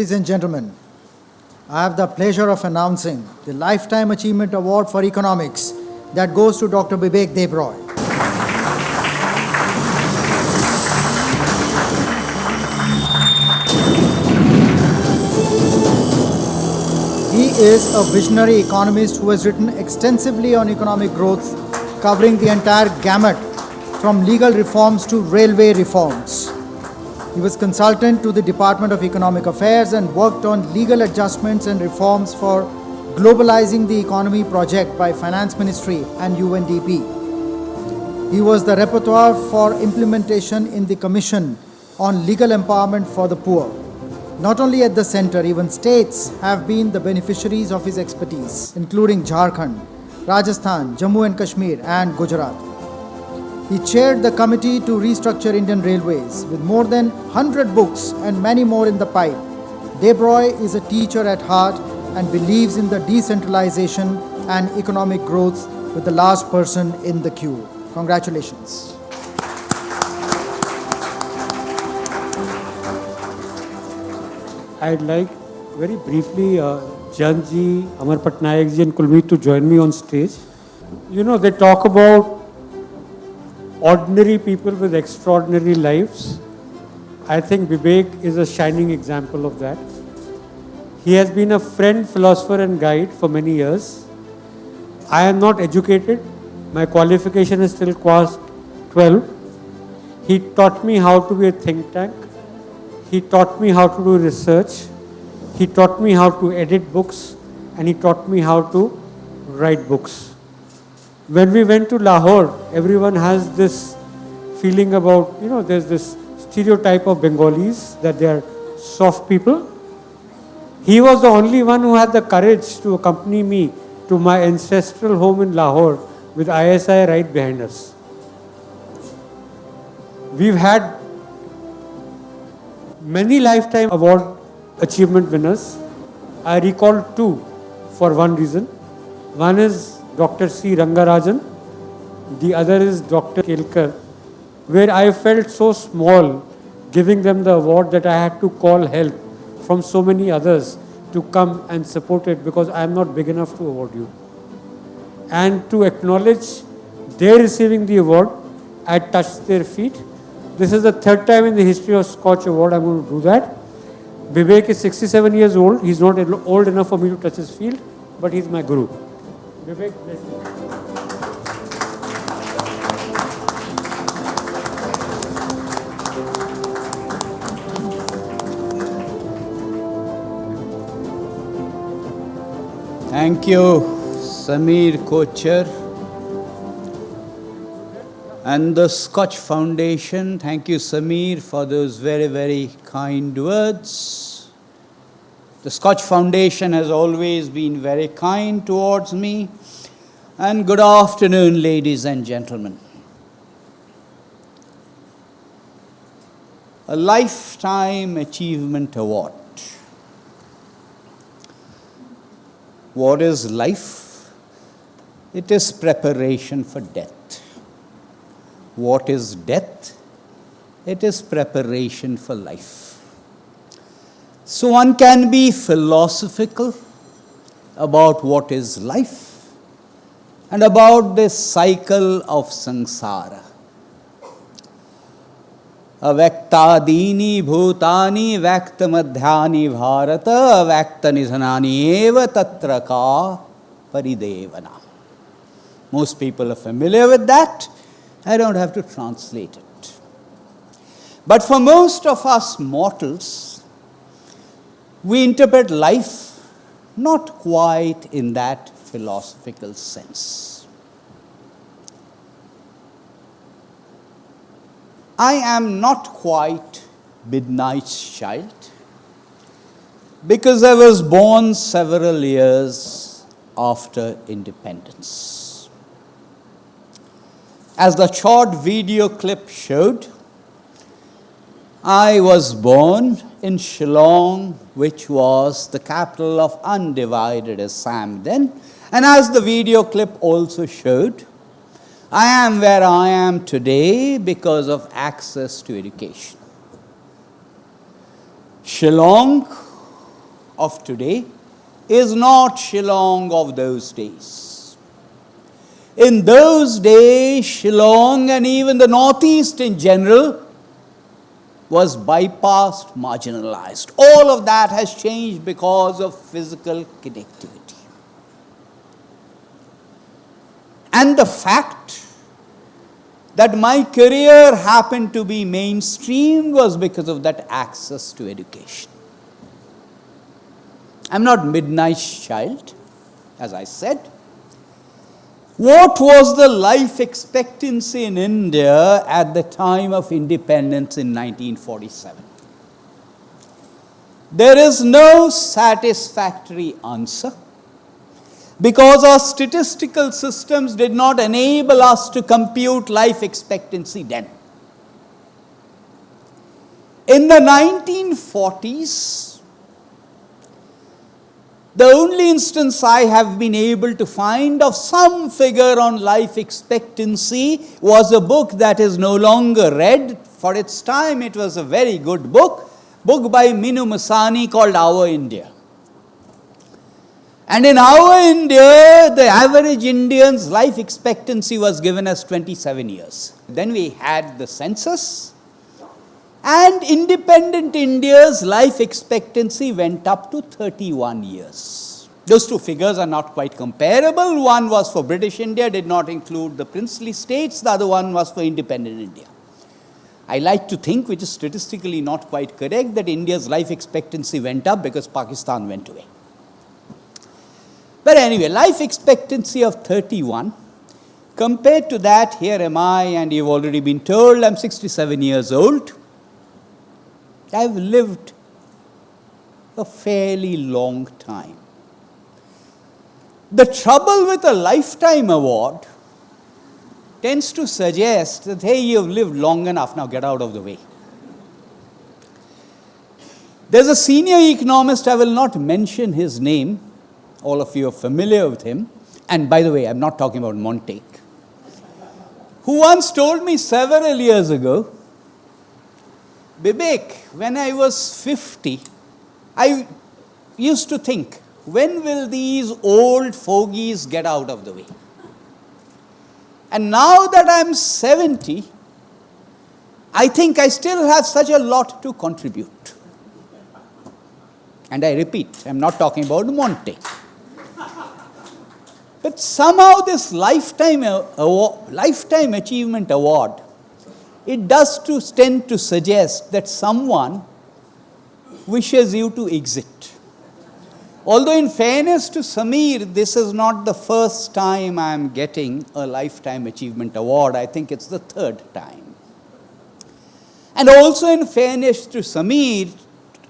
Ladies and gentlemen, I have the pleasure of announcing the Lifetime Achievement Award for Economics that goes to Dr. Bibek Debroy. He is a visionary economist who has written extensively on economic growth, covering the entire gamut from legal reforms to railway reforms. He was consultant to the Department of Economic Affairs and worked on legal adjustments and reforms for Globalizing the Economy project by Finance Ministry and UNDP. He was the rapporteur for implementation in the Commission on Legal Empowerment for the Poor. Not only at the center, even states have been the beneficiaries of his expertise, including Jharkhand, Rajasthan, Jammu and Kashmir, and Gujarat. He chaired the committee to restructure Indian railways with more than 100 books and many more in the pipe. Debroy is a teacher at heart and believes in the decentralization and economic growth with the last person in the queue. Congratulations. I'd like very briefly Janji, Amar Patnaik ji and Kulmeet to join me on stage. You know, they talk about ordinary people with extraordinary lives. I think Bibek is a shining example of that. He has been a friend, philosopher and guide for many years. I am not educated. My qualification is still class 12. He taught me how to be a think tank. He taught me how to do research. He taught me how to edit books. And he taught me how to write books. When we went to Lahore, everyone has this feeling about, you know, there's this stereotype of Bengalis that they are soft people. He was the only one who had the courage to accompany me to my ancestral home in Lahore with ISI right behind us. We've had many lifetime award achievement winners. I recall two for one reason. One is Dr. C. Rangarajan, the other is Dr. Kelkar, where I felt so small giving them the award that I had to call help from so many others to come and support it because I am not big enough to award you. And to acknowledge their receiving the award, I touched their feet. This is the third time in the history of SKOCH Award I'm going to do that. Bibek is 67 years old. He's not old enough for me to touch his field, but he's my guru. Bibek, bless you. Thank you, Samir Kocher and the SKOCH Foundation. Thank you, Samir, for those very, very kind words. The SKOCH Foundation has always been very kind towards me. And good afternoon, ladies and gentlemen. A Lifetime Achievement Award. What is life? It is preparation for death. What is death? It is preparation for life. So one can be philosophical about what is life and about this cycle of samsara. Avaktadini bhutani vaktamadhyani bharata vaktanidhanani eva tatra ka paridevana. Most people are familiar with that. I don't have to translate it. But for most of us mortals, we interpret life not quite in that philosophical sense. I am not quite midnight's child because I was born several years after independence. As the short video clip showed, I was born in Shillong, which was the capital of undivided Assam then. And as the video clip also showed, I am where I am today because of access to education. Shillong of today is not Shillong of those days. In those days, Shillong and even the Northeast in general was bypassed, marginalized. All of that has changed because of physical connectivity. And the fact that my career happened to be mainstream was because of that access to education. I'm not Midnight's child, as I said. What was the life expectancy in India at the time of independence in 1947? There is no satisfactory answer, because our statistical systems did not enable us to compute life expectancy then. In the 1940s, the only instance I have been able to find of some figure on life expectancy was a book that is no longer read. For its time, it was a very good book by Minu Masani called Our India. And in Our India, the average Indian's life expectancy was given as 27 years. Then we had the census, and independent India's life expectancy went up to 31 years. Those two figures are not quite comparable. One was for British India, did not include the princely states. The other one was for independent India. I like to think, which is statistically not quite correct, that India's life expectancy went up because Pakistan went away. But anyway, life expectancy of 31. Compared to that, here am I, and you've already been told I'm 67 years old. I've lived a fairly long time. The trouble with a lifetime award tends to suggest that, hey, you've lived long enough, now get out of the way. There's a senior economist, I will not mention his name, all of you are familiar with him, and by the way, I'm not talking about Montague, who once told me several years ago, Bibek, when I was 50, I used to think, when will these old fogies get out of the way? And now that I'm 70, I think I still have such a lot to contribute. And I repeat, I'm not talking about Montague. But somehow this lifetime achievement award, it does tend to suggest that someone wishes you to exit. Although in fairness to Samir, this is not the first time I am getting a lifetime achievement award. I think it's the third time. And also in fairness to Samir,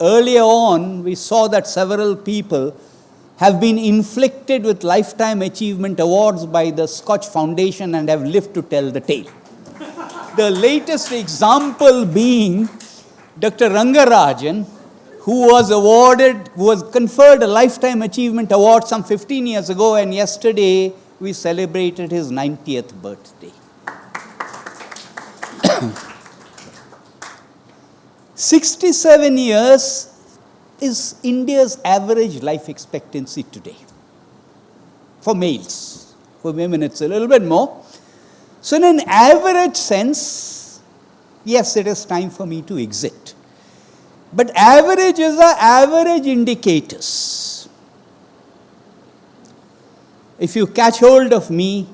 earlier on we saw that several people have been inflicted with lifetime achievement awards by the SKOCH Foundation and have lived to tell the tale. The latest example being Dr. Rangarajan, who was conferred a lifetime achievement award some 15 years ago, and yesterday we celebrated his 90th birthday. 67 years is India's average life expectancy today for males. For women, it's a little bit more. So in an average sense, yes, it is time for me to exit. But averages are average indicators. If you catch hold of me,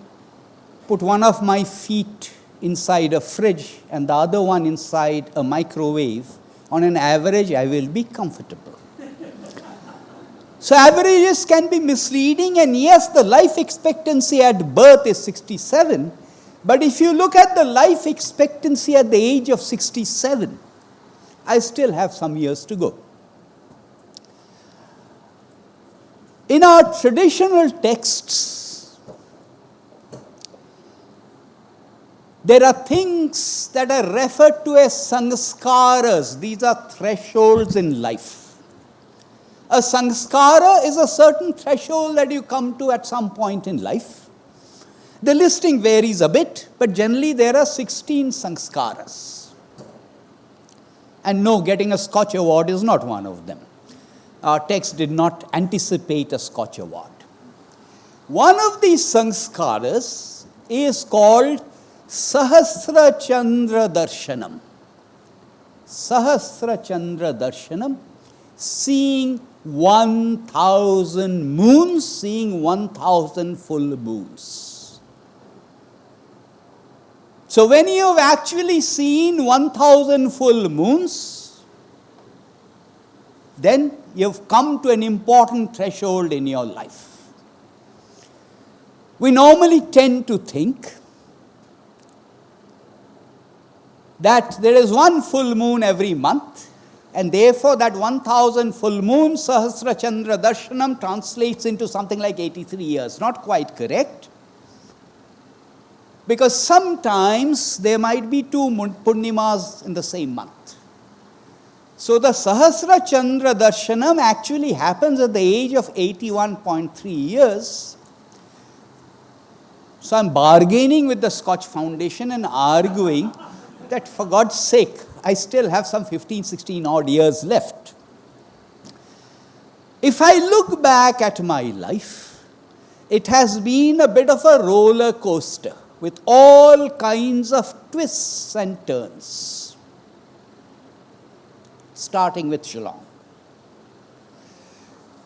put one of my feet inside a fridge and the other one inside a microwave, on an average, I will be comfortable. So averages can be misleading, and yes, the life expectancy at birth is 67, but if you look at the life expectancy at the age of 67, I still have some years to go. In our traditional texts, there are things that are referred to as sanskaras. These are thresholds in life. A sanskara is a certain threshold that you come to at some point in life. The listing varies a bit, but generally there are 16 sanskaras. And no, getting a SKOCH award is not one of them. text did not anticipate a Scotch award. One of these sanskaras is called Sahasra Chandra Darshanam. Sahasra Chandra Darshanam, seeing 1,000 moons, seeing 1,000 full moons. So when you have actually seen 1,000 full moons, then you've come to an important threshold in your life. We normally tend to think that there is one full moon every month, and therefore that 1,000 full moons, Sahasra Chandra Darshanam, translates into something like 83 years. Not quite correct. Because sometimes there might be two Purnimas in the same month. So the Sahasra Chandra Darshanam actually happens at the age of 81.3 years. So I'm bargaining with the Scotch Foundation and arguing that for God's sake, I still have some 15, 16 odd years left. If I look back at my life, it has been a bit of a roller coaster with all kinds of twists and turns, starting with Shillong.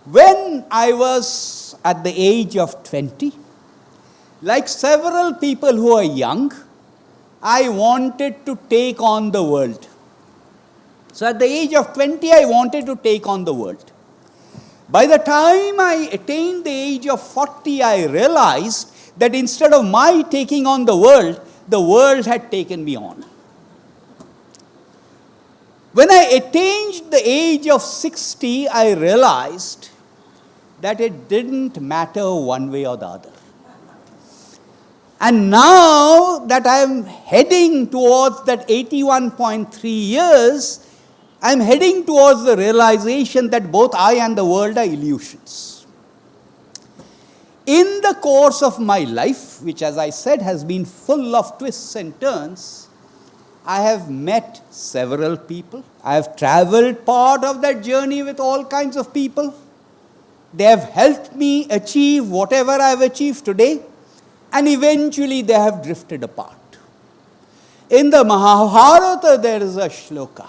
When I was at the age of 20, like several people who are young, I wanted to take on the world. So at the age of 20, I wanted to take on the world. By the time I attained the age of 40, I realized that instead of my taking on the world had taken me on. When I attained the age of 60, I realized that it didn't matter one way or the other. And now that I am heading towards that 81.3 years, I am heading towards the realization that both I and the world are illusions. In the course of my life, which as I said has been full of twists and turns, I have met several people. I have traveled part of that journey with all kinds of people. They have helped me achieve whatever I have achieved today. And eventually they have drifted apart. In the Mahabharata, there is a shloka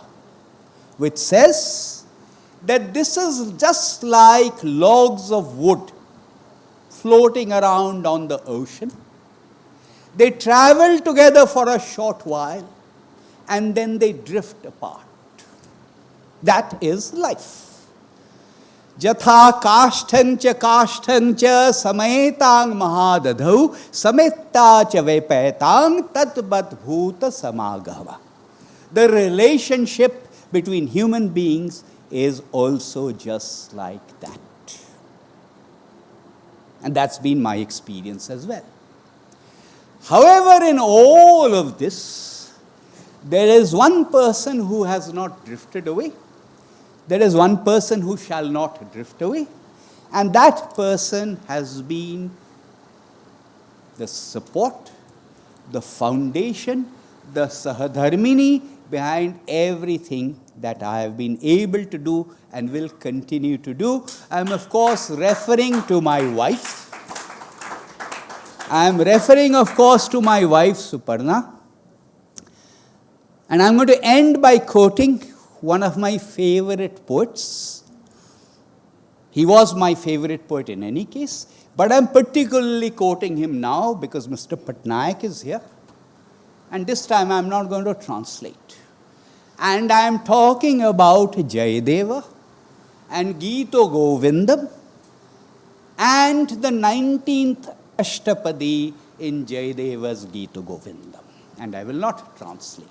which says that this is just like logs of wood floating around on the ocean. They travel together for a short while and then they drift apart. That is life. Jatha kashtancha sametang mahadadhau sametta cha vepetang tatbat bhuta samagava. The relationship between human beings is also just like that. And that's been my experience as well. However, in all of this, there is one person who has not drifted away. There is one person who shall not drift away, and that person has been the support, the foundation, the Sahadharmini behind everything that I have been able to do and will continue to do. I am, of course, referring to my wife. I am referring, of course, to my wife, Suparna. And I am going to end by quoting one of my favorite poets. He was my favorite poet in any case, but I am particularly quoting him now because Mr. Patnaik is here. And this time I am not going to translate. And I am talking about Jayadeva and Gito Govindam and the 19th Ashtapadi in Jayadeva's Gito Govindam. And I will not translate.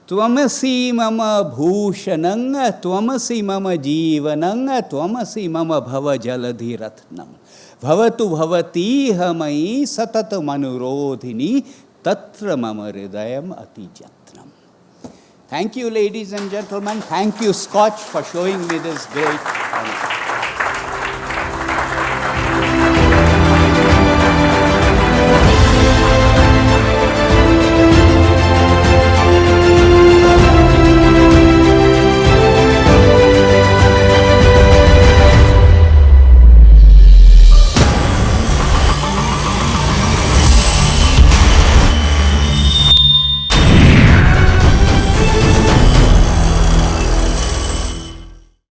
Tvamasi mama bhushanang, tvamasi mama jivanang, tvamasi mama bhava jaladhi ratnam. Bhavatu bhavati hamai satat manurodhini tatra mama hridayam atijatnam. Thank you, ladies and gentlemen. Thank you, Scotch, for showing me this great honor.